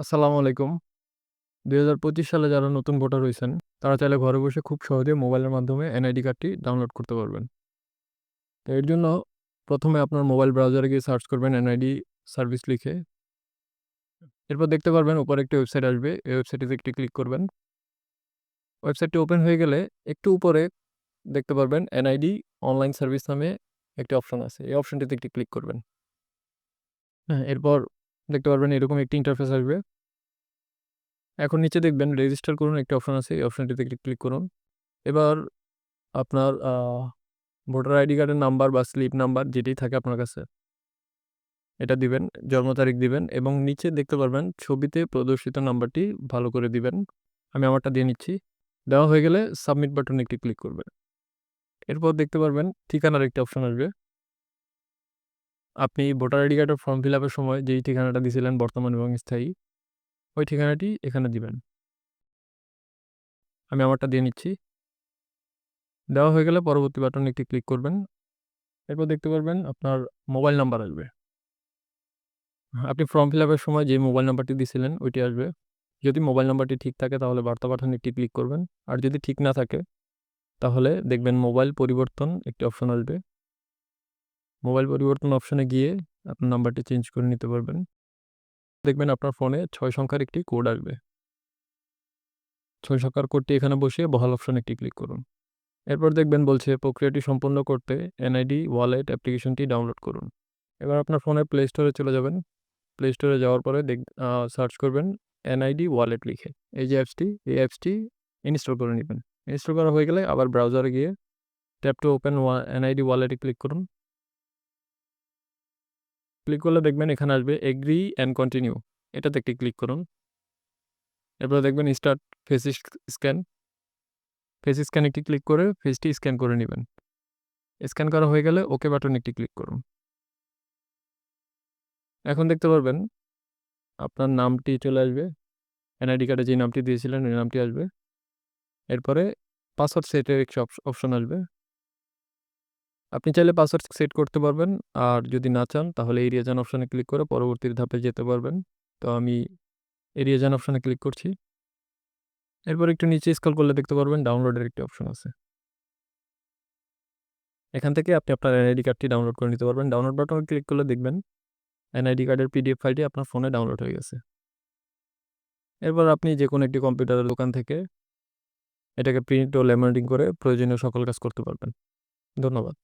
আসসালামু আলাইকুম। ২০২৫ সালে যারা নতুন ভোটার হইছেন, তারা চাইলে ঘরে বসে খুব সহজে মোবাইলের মাধ্যমে এনআইডি কার্ডটি ডাউনলোড করতে পারবেন। তো এর জন্য ১ম এ আপনার মোবাইল ব্রাউজারে গিয়ে সার্চ করবেন এনআইডি সার্ভিস লিখে। এরপর দেখতে পারবেন উপরে একটি ওয়েবসাইট আসবে। এই ওয়েবসাইটটিতে একটি ক্লিক করবেন। ওয়েবসাইটটি ওপেন হয়ে গেলে একটু উপরে দেখতে পারবেন এনআইডি অনলাইন সার্ভিস নামে একটি অপশন আছে। এই অপশনটিতে একটি ক্লিক করবেন। হ্যাঁ, এরপর দেখতে পারবেন এরকম একটি ইন্টারফেস আসবে। এখন নিচে দেখবেন রেজিস্টার করুন একটি অপশন আছে। এই অপশনটিতে একটি ক্লিক করুন। এবার আপনার ভোটার আইডি কার্ডের নাম্বার বা স্লিপ নাম্বার যেটি থাকে আপনার কাছে, এটা দিবেন, জন্ম তারিখ দিবেন এবং নিচে দেখতে পারবেন ছবিতে প্রদর্শিত নাম্বারটি ভালো করে দিবেন। আমি আমারটা দিয়ে নিচ্ছি। দেওয়া হয়ে গেলে সাবমিট বাটনে একটি ক্লিক করবেন। এরপর দেখতে পারবেন ঠিকানার একটি অপশন আসবে। আপনি ভোটার আইডি কার্ডের ফর্ম ফিল আপের সময় যেই ঠিকানাটা দিয়েছিলেন বর্তমান এবং স্থায়ী, ওই ঠিকানাটি এখানে দিবেন। আমি আমারটা দিয়ে নিচ্ছি। দেওয়া হয়ে গেলে পরবর্তী বাটনে একটি ক্লিক করবেন। এরপর দেখতে পারবেন আপনার মোবাইল নাম্বার আসবে। আপনি ফর্ম ফিল আপের সময় যে মোবাইল নাম্বারটি দিয়েছিলেন ওইটি আসবে। যদি মোবাইল নাম্বারটি ঠিক থাকে তাহলে বার্তা পাঠান একটি ক্লিক করবেন। আর যদি ঠিক না থাকে তাহলে দেখবেন মোবাইল পরিবর্তন একটি অপশন আসবে। মোবাইল পরিবর্তন অপশনে গিয়ে আপনার নাম্বারটি চেঞ্জ করে নিতে পারবেন। দেখবেন আপনার ফোনে ৬ সংখ্যার একটি কোড আসবে। ৬ সংখ্যার কোডটি এখানে বসিয়ে বহাল অপশনে একটি ক্লিক করুন। এরপর দেখবেন বলছে প্রক্রিয়াটি সম্পন্ন করতে এনআইডি ওয়ালেট অ্যাপ্লিকেশনটি ডাউনলোড করুন। এবার আপনার ফোনের প্লে স্টোরে চলে যাবেন। প্লে স্টোরে যাওয়ার পরে সার্চ করবেন এনআইডি ওয়ালেট লিখে। এই যে এই অ্যাপসটি ইনস্টল করে নিবেন। ইনস্টল করা হয়ে গেলে আবার ব্রাউজারে গিয়ে ট্যাপ টু ওপেন এনআইডি ওয়ালেটে ক্লিক করুন। ক্লিক করলে দেখবেন এখানে আসবে এগ্রি অ্যান্ড কন্টিনিউ, এটাতে একটি ক্লিক করুন। এরপরে দেখবেন start face scan. Face scan একটি ক্লিক করে ফেসটি স্ক্যান করে নেবেন। স্ক্যান করা হয়ে গেলে ওকে বাটনে একটি ক্লিক করুন। এখন দেখতে পারবেন আপনার নামটি চলে আসবে। এনআইডি কার্ডে যে নামটি দিয়েছিলেন ওই নামটি আসবে। এরপরে পাসওয়ার্ড সেটের একটি অপশন আসবে। আপনি চাইলে পাসওয়ার্ড সেট করতে পারবেন। আর যদি না চান তাহলে এড়িয়ে যান অপশনে ক্লিক করে পরবর্তী ধাপে যেতে পারবেন। তো আমি এড়িয়ে যান অপশনে ক্লিক করছি। এরপর একটু নিচে স্ক্রল করলে দেখতে পারবেন ডাউনলোডের একটি অপশন আছে। এখান থেকে আপনি আপনার এনআইডি কার্ডটি ডাউনলোড করে নিতে পারবেন। ডাউনলোড বাটনে ক্লিক করলে দেখবেন এনআইডি কার্ডের পিডিএফ ফাইলটি আপনার ফোনে ডাউনলোড হয়ে গেছে। এরপর আপনি যেকোনো একটি কম্পিউটারের দোকান থেকে এটাকে প্রিন্ট ও ল্যামিনেটিং করে প্রয়োজনীয় সকল কাজ করতে পারবেন। ধন্যবাদ।